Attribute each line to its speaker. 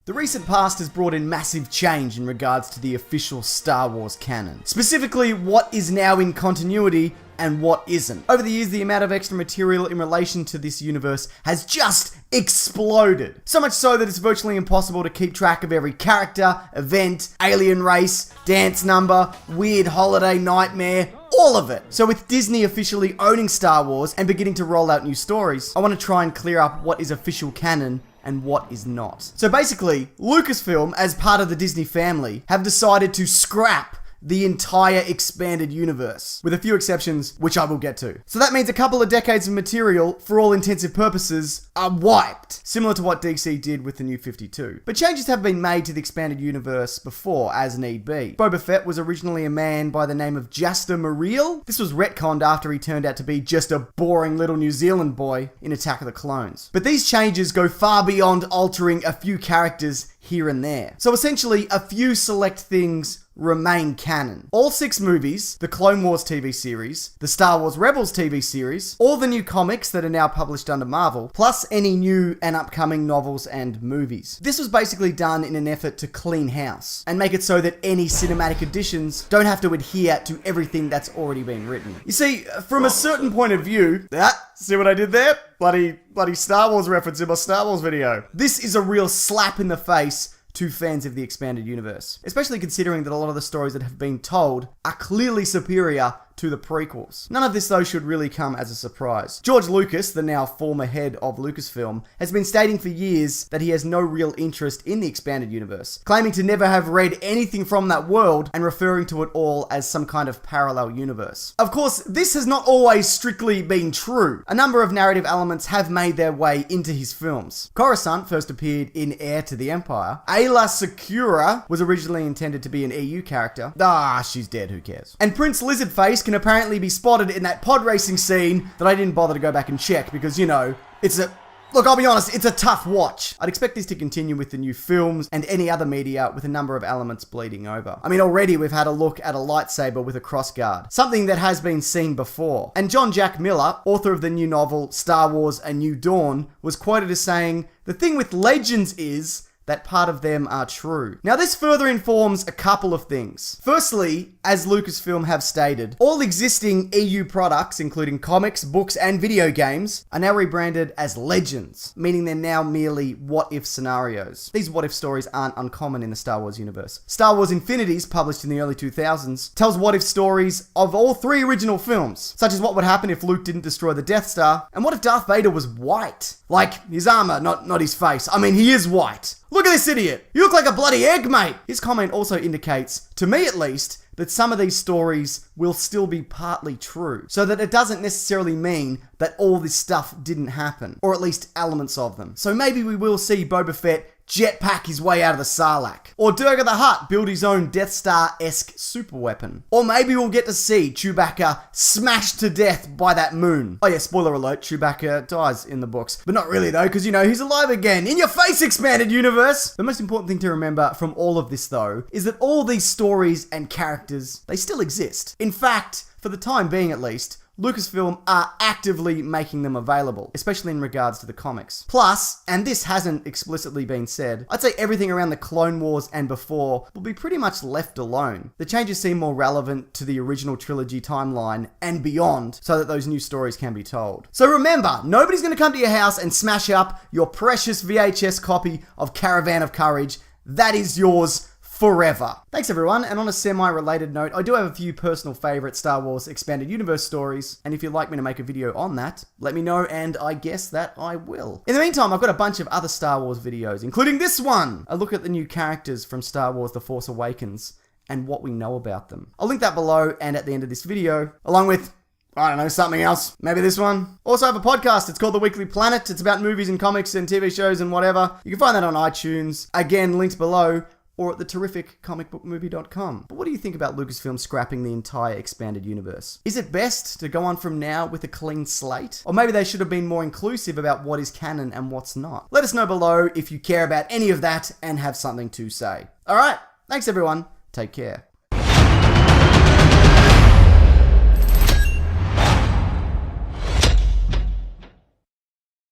Speaker 1: The recent past has brought in massive change in regards to the official Star Wars canon. Specifically, what is now in continuity and what isn't. Over the years, the amount of extra material in relation to this universe has just exploded. So much so that it's virtually impossible to keep track of every character, event, alien race, dance number, weird holiday nightmare, all of it. So with Disney officially owning Star Wars and beginning to roll out new stories, I want to try and clear up what is official canon and what is not. So basically, Lucasfilm, as part of the Disney family, have decided to scrap the entire expanded universe, with a few exceptions, which I will get to. So that means a couple of decades of material, for all intensive purposes, are wiped, similar to what DC did with the New 52. But changes have been made to the expanded universe before, as need be. Boba Fett was originally a man by the name of Jaster Muriel. This was retconned after he turned out to be just a boring little New Zealand boy in Attack of the Clones. But these changes go far beyond altering a few characters here and there. So essentially, a few select things remain canon. All 6 movies, the Clone Wars TV series, the Star Wars Rebels TV series, all the new comics that are now published under Marvel, plus any new and upcoming novels and movies. This was basically done in an effort to clean house and make it so that any cinematic additions don't have to adhere to everything that's already been written. You see, from a certain point of view, see what I did there? Bloody Star Wars reference in my Star Wars video. This is a real slap in the face to fans of the expanded universe, especially considering that a lot of the stories that have been told are clearly superior to the prequels. None of this, though, should really come as a surprise. George Lucas, the now former head of Lucasfilm, has been stating for years that he has no real interest in the expanded universe, claiming to never have read anything from that world and referring to it all as some kind of parallel universe. Of course, this has not always strictly been true. A number of narrative elements have made their way into his films. Coruscant first appeared in Heir to the Empire. Ayla Secura was originally intended to be an EU character. She's dead, who cares? And Prince Lizardface can apparently be spotted in that pod racing scene that I didn't bother to go back and check because, you know, look, I'll be honest, it's a tough watch. I'd expect this to continue with the new films and any other media with a number of elements bleeding over. I mean, already we've had a look at a lightsaber with a crossguard, something that has been seen before. And John Jack Miller, author of the new novel Star Wars A New Dawn, was quoted as saying, "The thing with legends is that part of them are true." Now, this further informs a couple of things. Firstly, as Lucasfilm have stated, all existing EU products, including comics, books, and video games, are now rebranded as legends, meaning they're now merely what-if scenarios. These what-if stories aren't uncommon in the Star Wars universe. Star Wars Infinities, published in the early 2000s, tells what-if stories of all 3 original films, such as what would happen if Luke didn't destroy the Death Star, and what if Darth Vader was white? Like, his armor, not his face. I mean, he is white. Look at this idiot. You look like a bloody egg, mate. His comment also indicates, to me at least, that some of these stories will still be partly true. So that it doesn't necessarily mean that all this stuff didn't happen, or at least elements of them. So maybe we will see Boba Fett jetpack his way out of the Sarlacc. Or Durga the Hutt build his own Death Star-esque super weapon. Or maybe we'll get to see Chewbacca smashed to death by that moon. Oh yeah, spoiler alert, Chewbacca dies in the books. But not really though, because you know, he's alive again. In your face, expanded universe! The most important thing to remember from all of this though, is that all these stories and characters, they still exist. In fact, for the time being at least, Lucasfilm are actively making them available, especially in regards to the comics. Plus, and this hasn't explicitly been said, I'd say everything around the Clone Wars and before will be pretty much left alone. The changes seem more relevant to the original trilogy timeline and beyond, so that those new stories can be told. So remember, nobody's going to come to your house and smash up your precious VHS copy of Caravan of Courage. That is yours forever. Thanks everyone, and on a semi-related note, I do have a few personal favourite Star Wars Expanded Universe stories, and if you'd like me to make a video on that, let me know, and I guess that I will. In the meantime, I've got a bunch of other Star Wars videos, including this one! A look at the new characters from Star Wars The Force Awakens, and what we know about them. I'll link that below and at the end of this video, along with, I don't know, something else. Maybe this one. Also, I have a podcast. It's called The Weekly Planet. It's about movies and comics and TV shows and whatever. You can find that on iTunes. Again, linked below, or at the terrific comicbookmovie.com. But what do you think about Lucasfilm scrapping the entire expanded universe? Is it best to go on from now with a clean slate? Or maybe they should have been more inclusive about what is canon and what's not. Let us know below if you care about any of that and have something to say. Alright, thanks everyone. Take care.